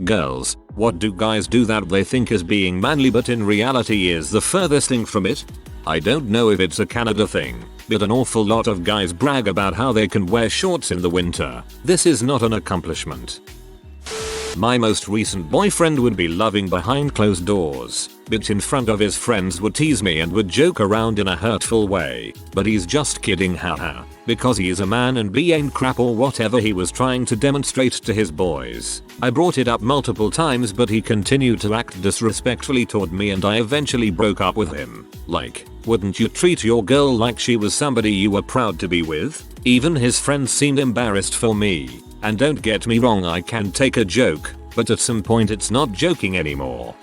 Girls, what do guys do that they think is being manly but in reality is the furthest thing from it? I don't know if it's a Canada thing, but an awful lot of guys brag about how they can wear shorts in the winter. This is not an accomplishment. My most recent boyfriend would be loving behind closed doors, but in front of his friends would tease me and would joke around in a hurtful way, but he's just kidding, haha, because he is a man and B ain't crap or whatever he was trying to demonstrate to his boys. I brought it up multiple times but he continued to act disrespectfully toward me and I eventually broke up with him. Like, wouldn't you treat your girl like she was somebody you were proud to be with? Even his friends seemed embarrassed for me. And don't get me wrong, I can take a joke, but at some point it's not joking anymore.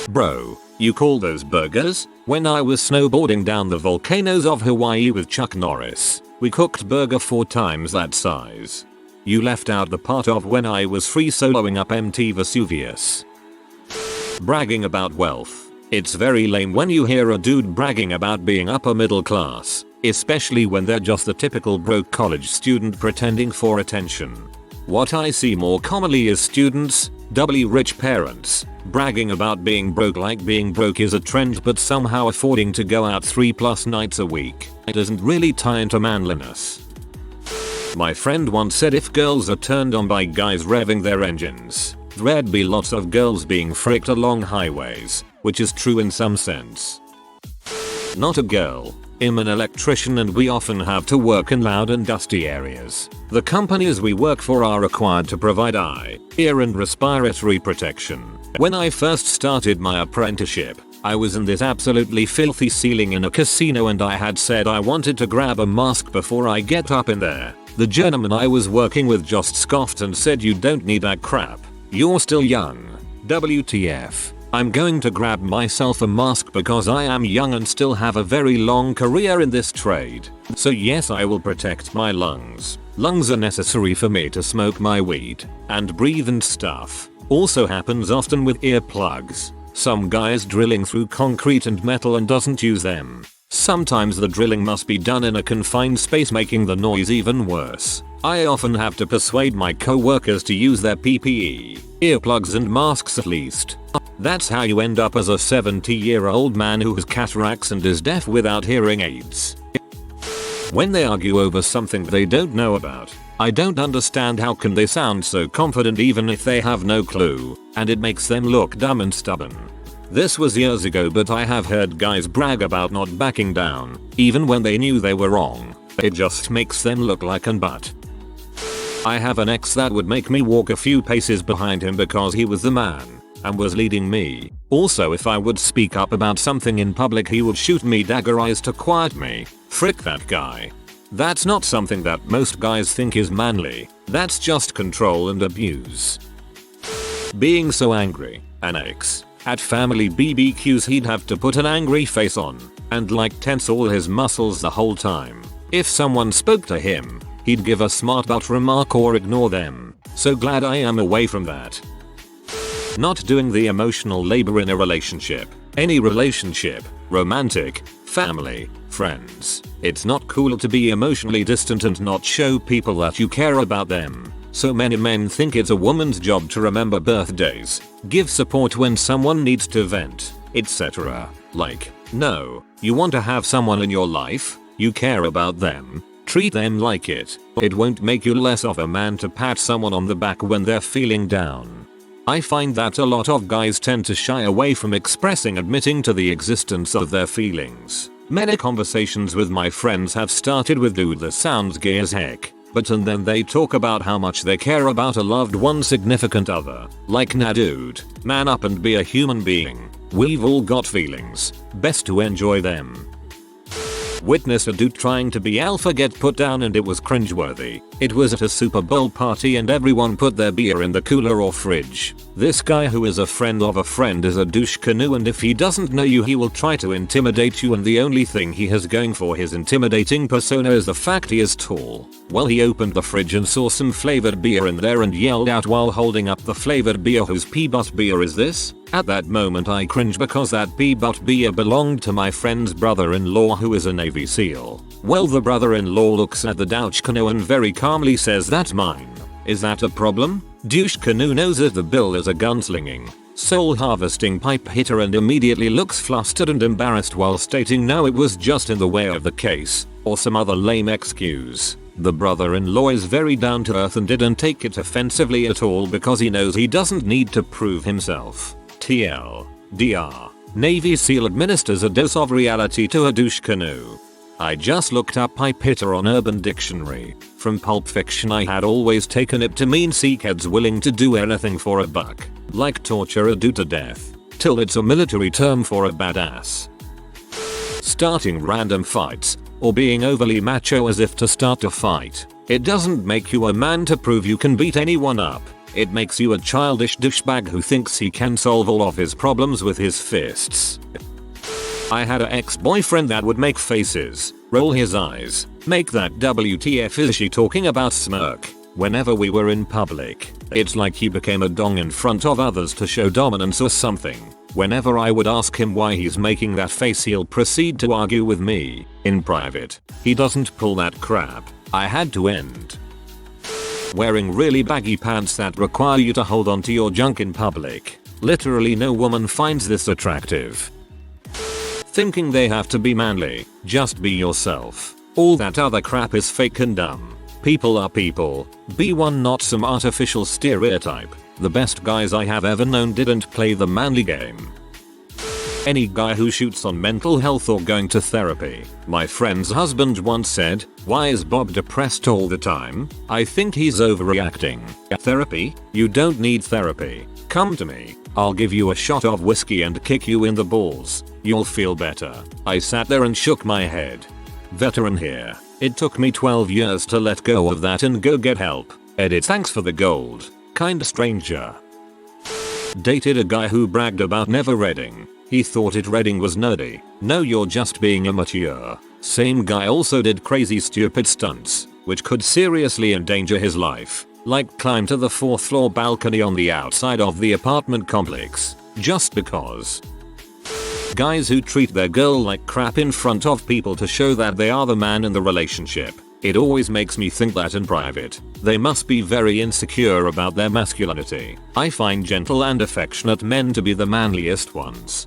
Bro, you call those burgers? When I was snowboarding down the volcanoes of Hawaii with Chuck Norris, we cooked burger 4 times that size. You left out the part of when I was free soloing up MT Vesuvius. Bragging about wealth. It's very lame when you hear a dude bragging about being upper middle class, especially when they're just the typical broke college student pretending for attention. What I see more commonly is students, doubly rich parents, bragging about being broke like being broke is a trend but somehow affording to go out 3+ nights a week doesn't really tie into manliness. My friend once said if girls are turned on by guys revving their engines, there'd be lots of girls being fricked along highways, which is true in some sense. Not a girl. I'm an electrician and we often have to work in loud and dusty areas. The companies we work for are required to provide eye, ear and respiratory protection. When I first started my apprenticeship, I was in this absolutely filthy ceiling in a casino and I had said I wanted to grab a mask before I get up in there. The gentleman I was working with just scoffed and said you don't need that crap. You're still young. WTF. I'm going to grab myself a mask because I am young and still have a very long career in this trade. So yes, I will protect my lungs. Lungs are necessary for me to smoke my weed and breathe and stuff. Also happens often with earplugs. Some guy's drilling through concrete and metal and doesn't use them. Sometimes the drilling must be done in a confined space, making the noise even worse. I often have to persuade my co-workers to use their PPE, earplugs and masks at least. That's how you end up as a 70-year-old man who has cataracts and is deaf without hearing aids. When they argue over something they don't know about, I don't understand how can they sound so confident even if they have no clue, and it makes them look dumb and stubborn. This was years ago but I have heard guys brag about not backing down, even when they knew they were wrong. It just makes them look like an butt. I have an ex that would make me walk a few paces behind him because he was the man and was leading me. Also, if I would speak up about something in public he would shoot me dagger eyes to quiet me. Frick that guy. That's not something that most guys think is manly. That's just control and abuse. Being so angry. An ex. At family BBQs he'd have to put an angry face on and like tense all his muscles the whole time. If someone spoke to him, he'd give a smart butt remark or ignore them. So glad I am away from that. Not doing the emotional labor in a relationship. Any relationship, romantic, family, friends. It's not cool to be emotionally distant and not show people that you care about them. So many men think it's a woman's job to remember birthdays, give support when someone needs to vent, etc. Like, no, you want to have someone in your life, you care about them, treat them like it. It won't make you less of a man to pat someone on the back when they're feeling down. I find that a lot of guys tend to shy away from admitting to the existence of their feelings. Many conversations with my friends have started with dude that sounds gay as heck, but and then they talk about how much they care about a loved one's significant other. Like, nah dude, man up and be a human being. We've all got feelings, best to enjoy them. Witnessed a dude trying to be alpha get put down and it was cringeworthy. It was at a Super Bowl party and everyone put their beer in the cooler or fridge. This guy who is a friend of a friend is a douche canoe and if he doesn't know you he will try to intimidate you and the only thing he has going for his intimidating persona is the fact he is tall. Well, he opened the fridge and saw some flavored beer in there and yelled out while holding up the flavored beer, "Whose pea-butt beer is this?" At that moment I cringe because that pea-butt beer belonged to my friend's brother-in-law who is a Navy SEAL. Well, the brother-in-law looks at the douche canoe and very calmly says, "That's mine. Is that a problem?" Douche canoe knows that the bill is a gunslinging, soul harvesting pipe hitter and immediately looks flustered and embarrassed while stating no, it was just in the way of the case, or some other lame excuse. The brother-in-law is very down to earth and didn't take it offensively at all because he knows he doesn't need to prove himself. TL. DR. Navy SEAL administers a dose of reality to a douche canoe. I just looked up pipe hitter on Urban Dictionary. From Pulp Fiction I had always taken it to mean seaheads willing to do anything for a buck, like torture a dude to death, till it's a military term for a badass. Starting random fights, or being overly macho as if to start a fight. It doesn't make you a man to prove you can beat anyone up. It makes you a childish douchebag who thinks he can solve all of his problems with his fists. I had an ex-boyfriend that would make faces, roll his eyes, make that WTF is she talking about smirk, whenever we were in public. It's like he became a dong in front of others to show dominance or something. Whenever I would ask him why he's making that face, he'll proceed to argue with me. In private, he doesn't pull that crap. I had to end. Wearing really baggy pants that require you to hold on to your junk in public. Literally no woman finds this attractive. Thinking they have to be manly, just be yourself. All that other crap is fake and dumb. People are people. Be one, not some artificial stereotype. The best guys I have ever known didn't play the manly game. Any guy who shoots on mental health or going to therapy. My friend's husband once said, "Why is Bob depressed all the time? I think he's overreacting." Therapy? You don't need therapy. Come to me. I'll give you a shot of whiskey and kick you in the balls. You'll feel better. I sat there and shook my head. Veteran here. It took me 12 years to let go of that and go get help. Edit. Thanks for the gold. Kinda stranger. Dated a guy who bragged about never reading. He thought it reading was nerdy. No, you're just being immature. Same guy also did crazy stupid stunts, which could seriously endanger his life. Like climb to the 4th floor balcony on the outside of the apartment complex. Just because. Guys who treat their girl like crap in front of people to show that they are the man in the relationship. It always makes me think that in private, they must be very insecure about their masculinity. I find gentle and affectionate men to be the manliest ones.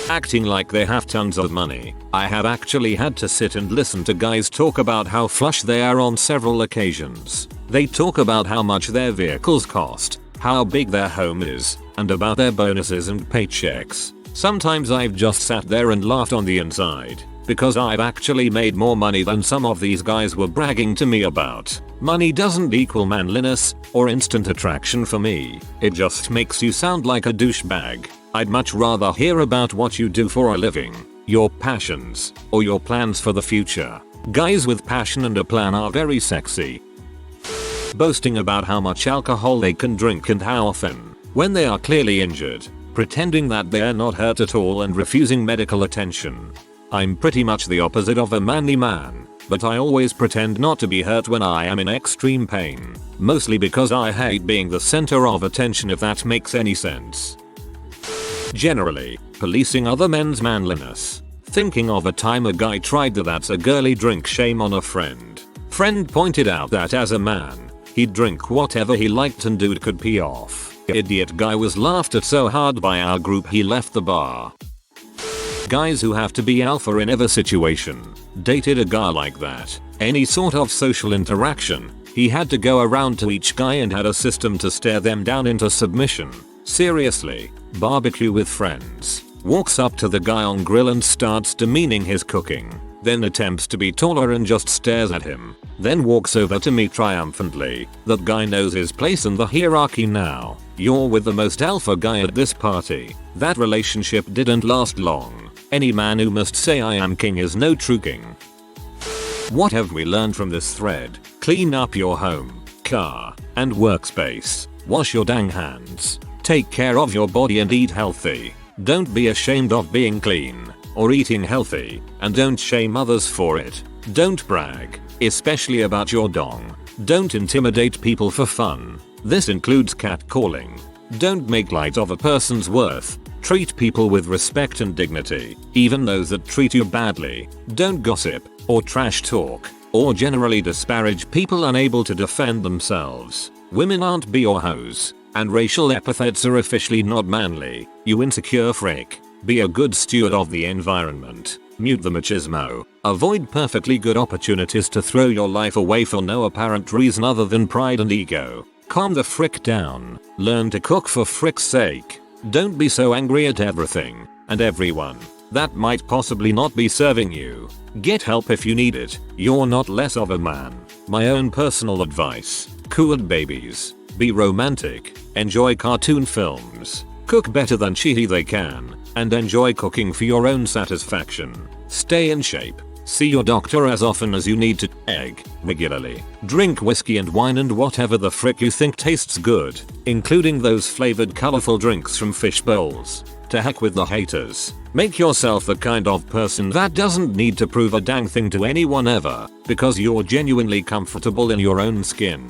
Acting like they have tons of money. I have actually had to sit and listen to guys talk about how flush they are on several occasions. They talk about how much their vehicles cost, how big their home is, and about their bonuses and paychecks. Sometimes I've just sat there and laughed on the inside, because I've actually made more money than some of these guys were bragging to me about. Money doesn't equal manliness or instant attraction for me. It just makes you sound like a douchebag. I'd much rather hear about what you do for a living, your passions, or your plans for the future. Guys with passion and a plan are very sexy. Boasting about how much alcohol they can drink and how often, when they are clearly injured, pretending that they are not hurt at all and refusing medical attention. I'm pretty much the opposite of a manly man, but I always pretend not to be hurt when I am in extreme pain. Mostly because I hate being the center of attention, if that makes any sense. Generally, policing other men's manliness. Thinking of a time a guy tried the "that's a girly drink" shame on a friend. Friend pointed out that as a man, he'd drink whatever he liked and dude could pee off. Idiot guy was laughed at so hard by our group he left the bar. Guys who have to be alpha in every situation. Dated a guy like that. Any sort of social interaction, he had to go around to each guy and had a system to stare them down into submission. Seriously. Barbecue with friends. Walks up to the guy on grill and starts demeaning his cooking. Then attempts to be taller and just stares at him. Then walks over to me triumphantly. That guy knows his place in the hierarchy now. You're with the most alpha guy at this party. That relationship didn't last long. Any man who must say "I am king" is no true king. What have we learned from this thread? Clean up your home, car, and workspace. Wash your dang hands. Take care of your body and eat healthy. Don't be ashamed of being clean or eating healthy, and don't shame others for it. Don't brag, especially about your dong. Don't intimidate people for fun. This includes catcalling. Don't make light of a person's worth. Treat people with respect and dignity, even those that treat you badly. Don't gossip or trash talk or generally disparage people unable to defend themselves. Women aren't be your hoes. And racial epithets are officially not manly. You insecure frick. Be a good steward of the environment. Mute the machismo. Avoid perfectly good opportunities to throw your life away for no apparent reason other than pride and ego. Calm the frick down. Learn to cook for frick's sake. Don't be so angry at everything and everyone that might possibly not be serving you. Get help if you need it. You're not less of a man. My own personal advice. Cool babies. Be romantic. Enjoy cartoon films. Cook better than cheaty they can. And enjoy cooking for your own satisfaction. Stay in shape. See your doctor as often as you need to. Egg regularly. Drink whiskey and wine and whatever the frick you think tastes good, including those flavored colorful drinks from fish bowls. To heck with the haters. Make yourself the kind of person that doesn't need to prove a dang thing to anyone ever, because you're genuinely comfortable in your own skin.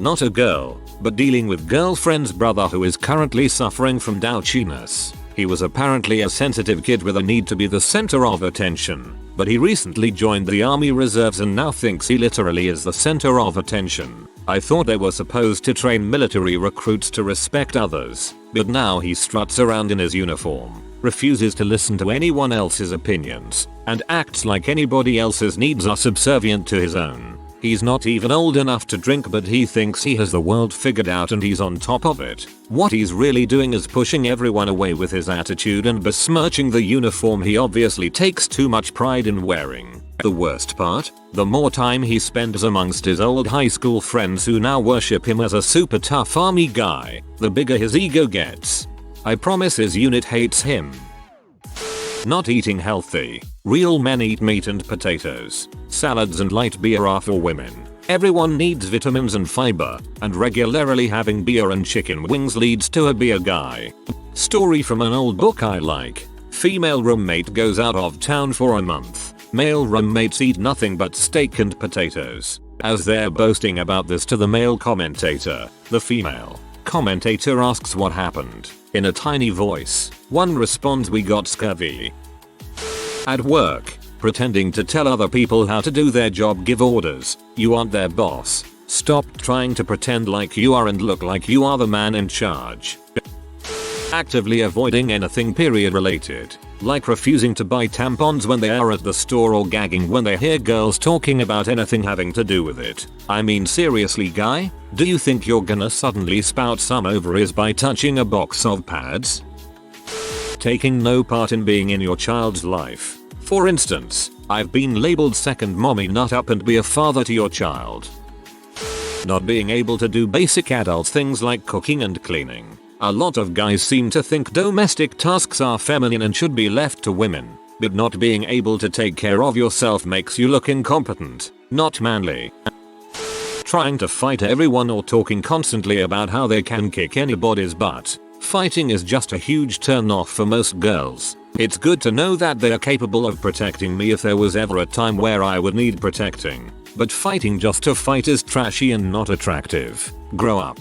Not a girl, but dealing with girlfriend's brother who is currently suffering from douchiness. He was apparently a sensitive kid with a need to be the center of attention, but he recently joined the army reserves and now thinks he literally is the center of attention. I thought they were supposed to train military recruits to respect others, but now he struts around in his uniform, refuses to listen to anyone else's opinions, and acts like anybody else's needs are subservient to his own. He's not even old enough to drink, but he thinks he has the world figured out and he's on top of it. What he's really doing is pushing everyone away with his attitude and besmirching the uniform he obviously takes too much pride in wearing. The worst part? The more time he spends amongst his old high school friends who now worship him as a super tough army guy, the bigger his ego gets. I promise his unit hates him. Not eating healthy. Real men eat meat and potatoes. Salads and light beer are for women. Everyone needs vitamins and fiber, and regularly having beer and chicken wings leads to a beer guy. Story from an old book I like. Female roommate goes out of town for a month. Male roommates eat nothing but steak and potatoes. As they're boasting about this to the male commentator, the female commentator asks what happened. In a tiny voice, one responds, "We got scurvy." At work, pretending to tell other people how to do their job, give orders. You aren't their boss. Stop trying to pretend like you are and look like you are the man in charge. Actively avoiding anything period related, like refusing to buy tampons when they are at the store or gagging when they hear girls talking about anything having to do with it. I mean, seriously guy, do you think you're gonna suddenly spout some ovaries by touching a box of pads? Taking no part in being in your child's life. For instance, I've been labeled second mommy nut up and be a father to your child. Not being able to do basic adult things like cooking and cleaning. A lot of guys seem to think domestic tasks are feminine and should be left to women, but not being able to take care of yourself makes you look incompetent, not manly. Trying to fight everyone or talking constantly about how they can kick anybody's butt. Fighting is just a huge turn off for most girls. It's good to know that they are capable of protecting me if there was ever a time where I would need protecting, but fighting just to fight is trashy and not attractive. Grow up.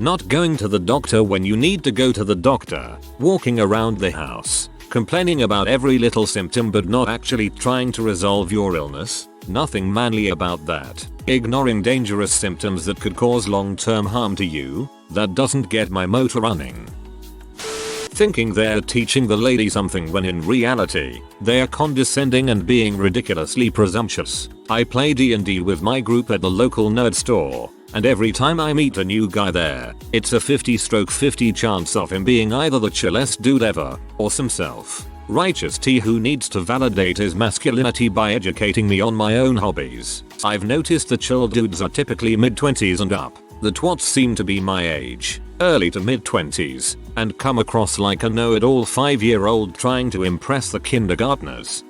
Not going to the doctor when you need to go to the doctor. Walking around the house, complaining about every little symptom but not actually trying to resolve your illness. Nothing manly about that. Ignoring dangerous symptoms that could cause long-term harm to you. That doesn't get my motor running. Thinking they're teaching the lady something when in reality, they are condescending and being ridiculously presumptuous. I play D&D with my group at the local nerd store, and every time I meet a new guy there, it's a 50/50 chance of him being either the chillest dude ever, or some self-righteous T who needs to validate his masculinity by educating me on my own hobbies. I've noticed the chill dudes are typically mid-20s and up. The twats seem to be my age, early to mid-20s, and come across like a know-it-all 5-year-old trying to impress the kindergartners.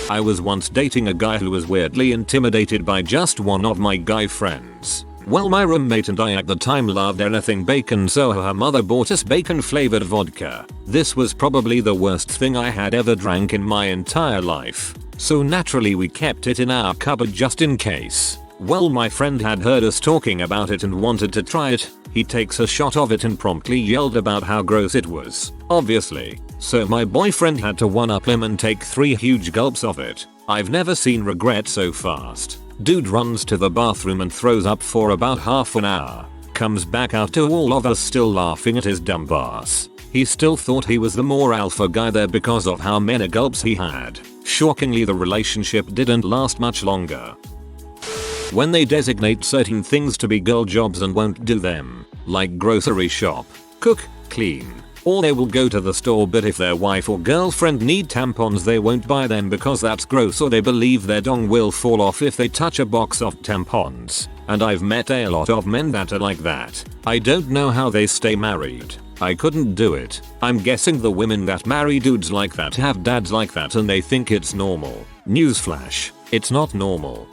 I was once dating a guy who was weirdly intimidated by just one of my guy friends. Well, my roommate and I at the time loved anything bacon, so her mother bought us bacon flavored vodka. This was probably the worst thing I had ever drank in my entire life, so naturally we kept it in our cupboard just in case. Well, my friend had heard us talking about it and wanted to try it. He takes a shot of it and promptly yelled about how gross it was, obviously. So my boyfriend had to one-up him and take 3 huge gulps of it. I've never seen regret so fast. Dude runs to the bathroom and throws up for about half an hour. Comes back out to all of us still laughing at his dumb ass. He still thought he was the more alpha guy there because of how many gulps he had. Shockingly, the relationship didn't last much longer. When they designate certain things to be girl jobs and won't do them, like grocery shop, cook, clean, or they will go to the store, but if their wife or girlfriend need tampons they won't buy them because that's gross, or they believe their dong will fall off if they touch a box of tampons. And I've met a lot of men that are like that. I don't know how they stay married. I couldn't do it. I'm guessing the women that marry dudes like that have dads like that and they think it's normal. Newsflash, it's not normal.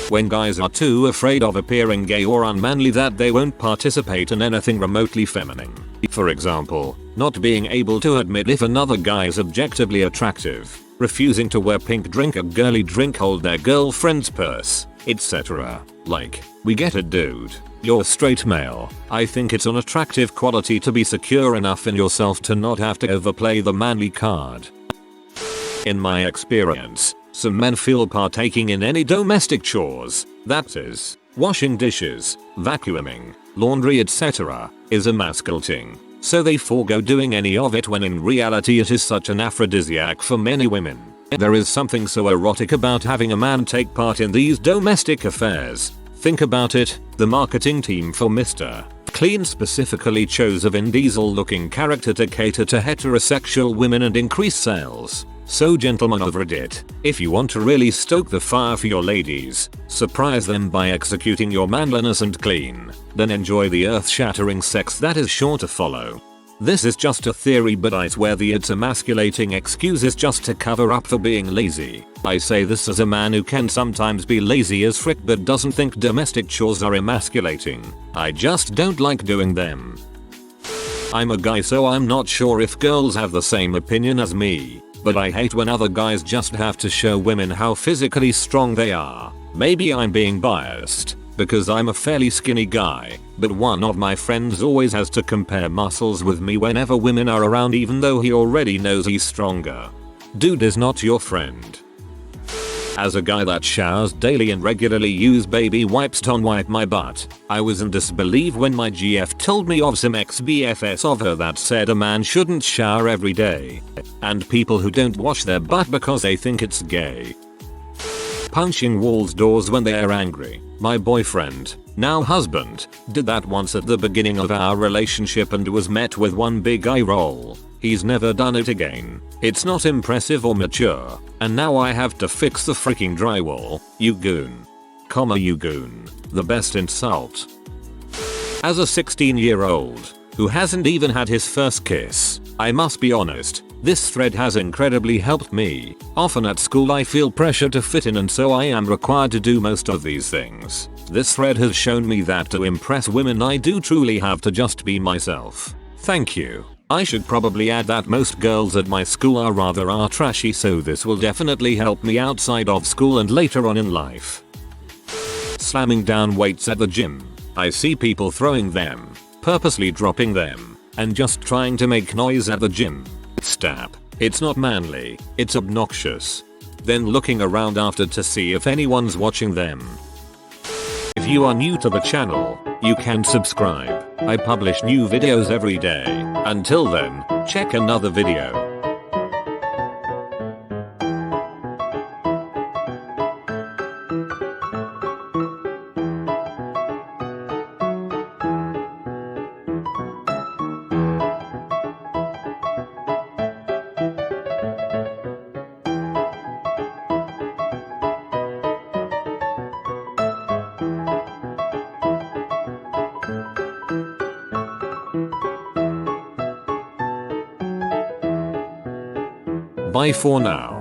When guys are too afraid of appearing gay or unmanly that they won't participate in anything remotely feminine. For example, not being able to admit if another guy is objectively attractive, refusing to wear pink, drink a girly drink, hold their girlfriend's purse, etc. Like, we get it, dude. You're straight male. I think it's an attractive quality to be secure enough in yourself to not have to overplay the manly card. In my experience, some men feel partaking in any domestic chores, that is, washing dishes, vacuuming, laundry, etc., is emasculating, so they forego doing any of it when in reality it is such an aphrodisiac for many women. There is something so erotic about having a man take part in these domestic affairs. Think about it, the marketing team for Mr. Clean specifically chose a Vin Diesel looking character to cater to heterosexual women and increase sales. So gentlemen of Reddit, if you want to really stoke the fire for your ladies, surprise them by executing your manliness and clean, then enjoy the earth-shattering sex that is sure to follow. This is just a theory, but I swear it's emasculating excuse is just to cover up for being lazy. I say this as a man who can sometimes be lazy as frick but doesn't think domestic chores are emasculating. I just don't like doing them. I'm a guy, so I'm not sure if girls have the same opinion as me, but I hate when other guys just have to show women how physically strong they are. Maybe I'm being biased, because I'm a fairly skinny guy, but one of my friends always has to compare muscles with me whenever women are around, even though he already knows he's stronger. Dude is not your friend. As a guy that showers daily and regularly use baby wipes to wipe my butt, I was in disbelief when my GF told me of some ex-BFS of her that said a man shouldn't shower every day, and people who don't wash their butt because they think it's gay. Punching walls doors when they're angry. My boyfriend, now husband, did that once at the beginning of our relationship and was met with one big eye roll. He's never done it again. It's not impressive or mature, and now I have to fix the freaking drywall. You goon. You goon. The best insult. As a 16-year-old who hasn't even had his first kiss, I must be honest, this thread has incredibly helped me. Often at school I feel pressure to fit in, and so I am required to do most of these things. This thread has shown me that to impress women I do truly have to just be myself. Thank you. I should probably add that most girls at my school are trashy, so this will definitely help me outside of school and later on in life. Slamming down weights at the gym. I see people throwing them, purposely dropping them, and just trying to make noise at the gym. Stop. It's not manly, it's obnoxious. Then looking around after to see if anyone's watching them. If you are new to the channel, you can subscribe. I publish new videos every day. Until then, check another video. Bye for now.